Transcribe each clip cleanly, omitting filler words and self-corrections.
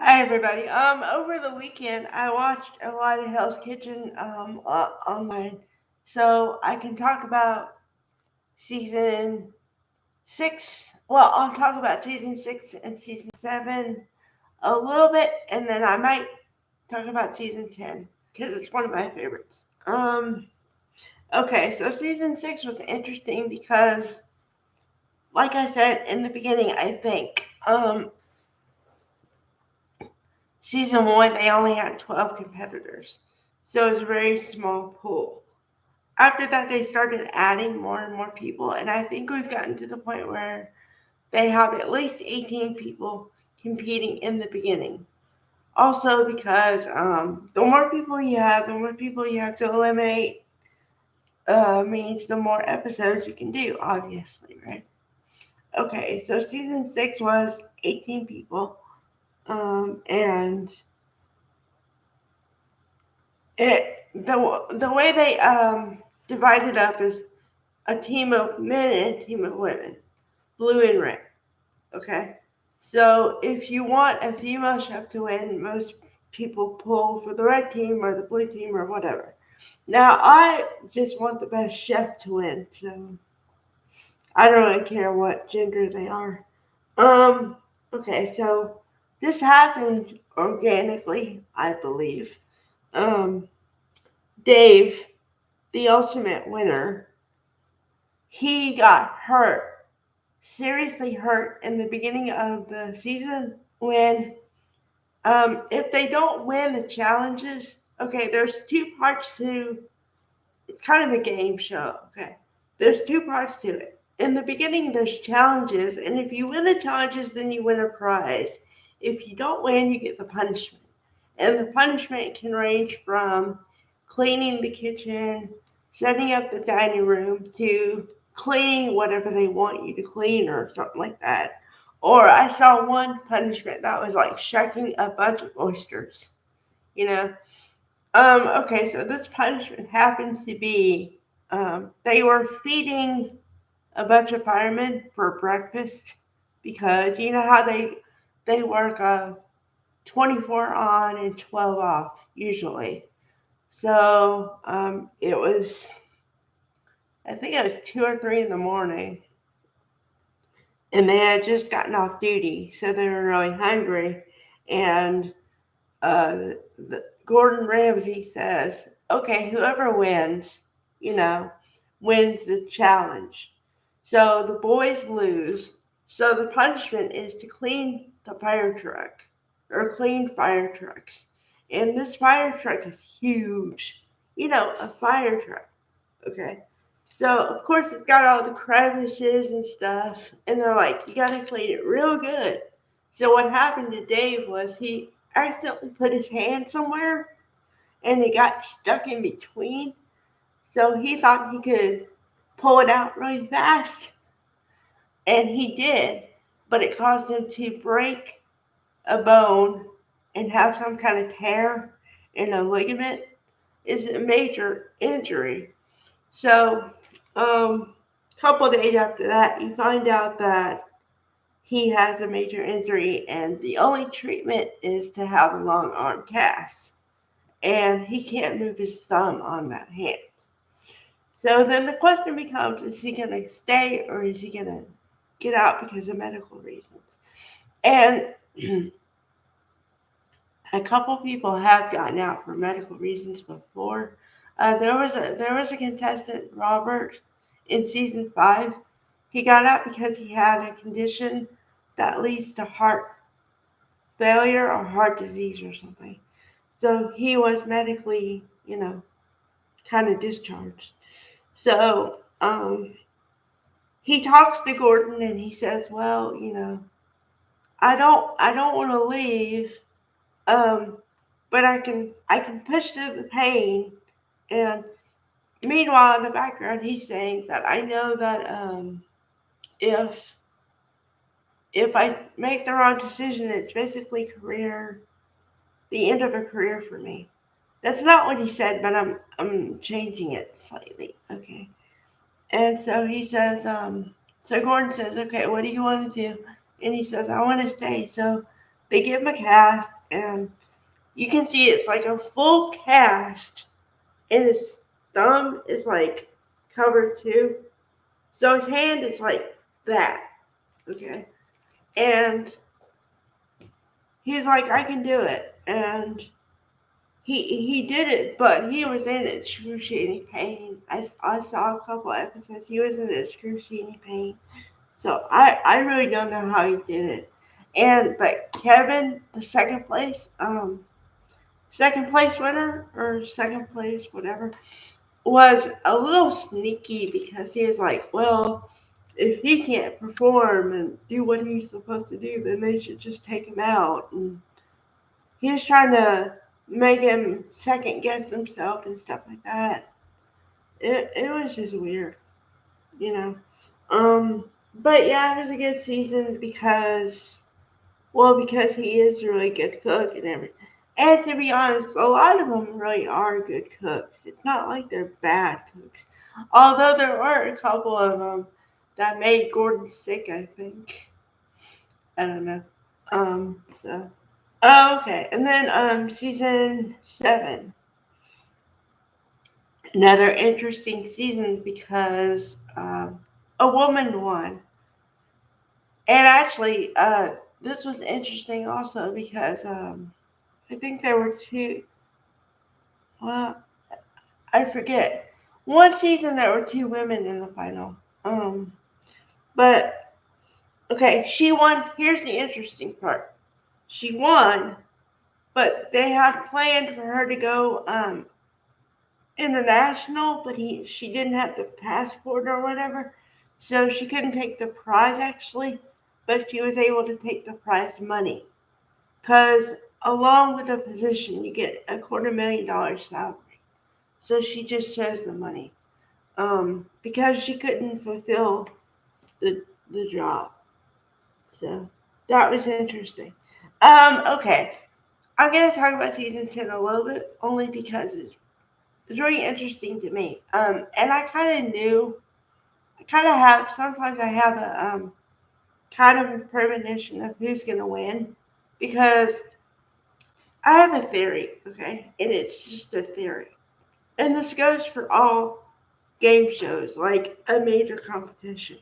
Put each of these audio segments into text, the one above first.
Hi everybody. Over the weekend I watched a lot of Hell's Kitchen online, so I can talk about season six. Well, I'll talk about season 6 and season 7 a little bit, and then I might talk about season 10 because it's one of my favorites. Okay, so season 6 was interesting because, like I said in the beginning, I think season 1 they only had 12 competitors, so it was a very small pool. After that, they started adding more and more people, and I think we've gotten to the point where they have at least 18 people competing in the beginning. Also, because the more people you have to eliminate, means the more episodes you can do, obviously, right? Okay, so season 6 was 18 people, and it the way they divided up is a team of men and a team of women, blue and red. Okay, so if you want a female chef to win, most people pull for the red team or the blue team or whatever. Now I just want the best chef to win, so I don't really care what gender they are. Um, okay, so this happened organically, I believe. Um, Dave, the ultimate winner, he got hurt, seriously hurt in the beginning of the season when if they don't win the challenges, okay, there's two parts to it's kind of a game show, okay? There's two parts to it. In the beginning, there's challenges, and if you win the challenges, then you win a prize. If you don't win, you get the punishment. And the punishment can range from cleaning the kitchen, setting up the dining room, to cleaning whatever they want you to clean or something like that. Or I saw one punishment that was like shucking a bunch of oysters, you know. Okay, so this punishment happens to be they were feeding a bunch of firemen for breakfast because you know how they work 24 on and 12 off usually. So it was I think it was 2 or 3 in the morning, and they had just gotten off duty, so they were really hungry. And uh, Gordon Ramsay says, "Okay, whoever wins, you know, wins the challenge." So the boys lose. So the punishment is to clean the fire truck or clean fire trucks. And this fire truck is huge. You know, a fire truck. Okay. So of course it's got all the crevices and stuff, and they're like, you gotta clean it real good. So what happened to Dave was he accidentally put his hand somewhere, and it got stuck in between. So he thought he could pull it out really fast, and he did, but it caused him to break a bone and have some kind of tear in a ligament. Is a major injury. So, a couple of days after that, you find out that he has a major injury, and the only treatment is to have a long arm cast. And he can't move his thumb on that hand. So then the question becomes, is he going to stay or is he going to get out because of medical reasons? And a couple people have gotten out for medical reasons before. There was a contestant, Robert, in season 5. He got out because he had a condition that leads to heart failure or heart disease or something. So he was medically, kind of discharged. So he talks to Gordon and he says, "Well, I don't want to leave, um, but I can push through the pain." And meanwhile, in the background, he's saying that I know that if if I make the wrong decision, it's basically the end of a career for me. That's not what he said, but I'm changing it slightly. Okay. And so he says, so Gordon says, "Okay, what do you want to do?" And he says, "I want to stay." So they give him a cast, and you can see it's like a full cast, and his thumb is like covered too. So his hand is like that, okay? And he's like, I can do it. And he did it, but he was in excruciating pain. I saw a couple episodes. He was in excruciating pain. So I really don't know how he did it. But Kevin, the second place winner or second place, whatever, was a little sneaky because he was like, well, if he can't perform and do what he's supposed to do, then they should just take him out. And he was trying to make him second guess himself and stuff like that. It was just weird, you know. But yeah, it was a good season because he is a really good cook and everything. And to be honest, a lot of them really are good cooks. It's not like they're bad cooks. Although there were a couple of them that made Gordon sick, I think. I don't know. So. Oh, okay. And then season 7. Another interesting season because a woman won. And actually, this was interesting also because I think there were two. Well, I forget. One season there were two women in the final. But okay, she won. Here's the interesting part. She won, but they had planned for her to go international, but she didn't have the passport or whatever, so she couldn't take the prize actually, but she was able to take the prize money. Because along with a position, you get a $250,000 salary. So she just chose the money because she couldn't fulfill the job. So that was interesting. Okay, I'm gonna talk about season 10 a little bit only because it's really interesting to me. And I kind of knew, I kind of have. Sometimes I have a kind of a premonition of who's gonna win because I have a theory, okay, and it's just a theory. And this goes for all game shows, like a major competition.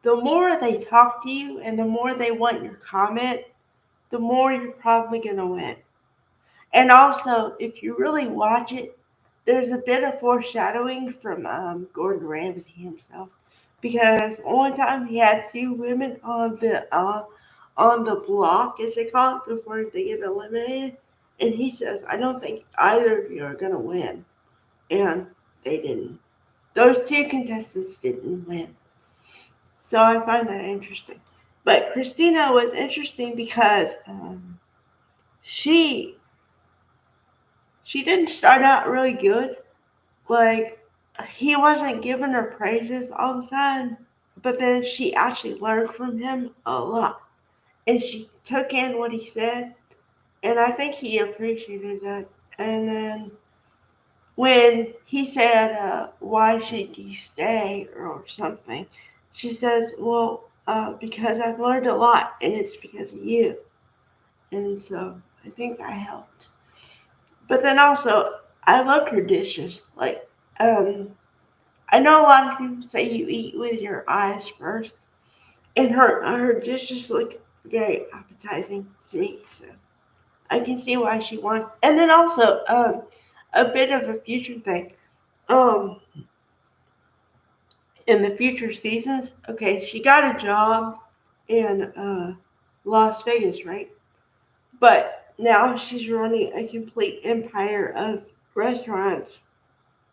The more they talk to you and the more they want your comment, the more you're probably going to win. And also, if you really watch it, there's a bit of foreshadowing from Gordon Ramsay himself, because one time he had two women on the block, as they call it, before they get eliminated, and he says, "I don't think either of you are going to win," and they didn't. Those two contestants didn't win. So I find that interesting. But Christina was interesting because she she didn't start out really good. Like he wasn't giving her praises all the time, but then she actually learned from him a lot, and she took in what he said, and I think he appreciated that. And then when he said, "Why should you stay?" or something, she says, "Well, because I've learned a lot, and it's because of you." And so I think that helped. But then also, I loved her dishes. Like, I know a lot of people say you eat with your eyes first, and her dishes look very appetizing to me. So I can see why she won. And then also, a bit of a future thing. Um, in the future seasons, okay, she got a job in Las Vegas, right? But now she's running a complete empire of restaurants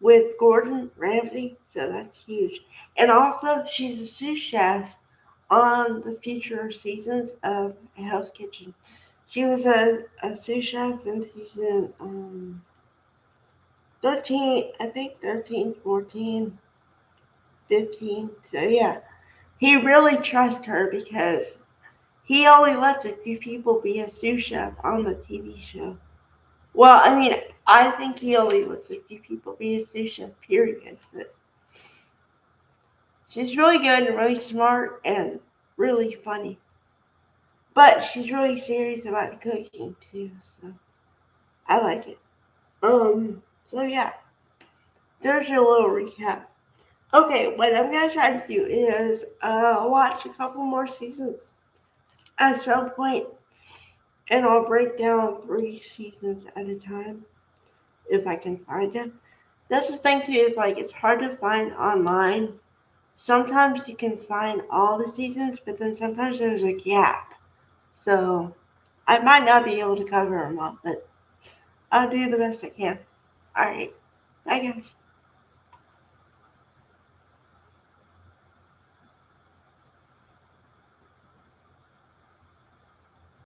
with Gordon Ramsay, so that's huge. And also, she's a sous chef on the future seasons of Hell's Kitchen. She was a sous chef in season 13, I think 13, 14, 15. So yeah, he really trusts her because he only lets a few people be a sous chef on the TV show. Well, I mean, I think he only lets a few people be a sous chef, period. But she's really good and really smart and really funny. But she's really serious about cooking too, so I like it. So yeah, there's your little recap. Okay, what I'm gonna try to do is watch a couple more seasons at some point, and I'll break down 3 seasons at a time if I can find them. That's the thing too, is like it's hard to find online. Sometimes you can find all the seasons, but then sometimes there's a gap. So I might not be able to cover them all, but I'll do the best I can. Alright, bye guys.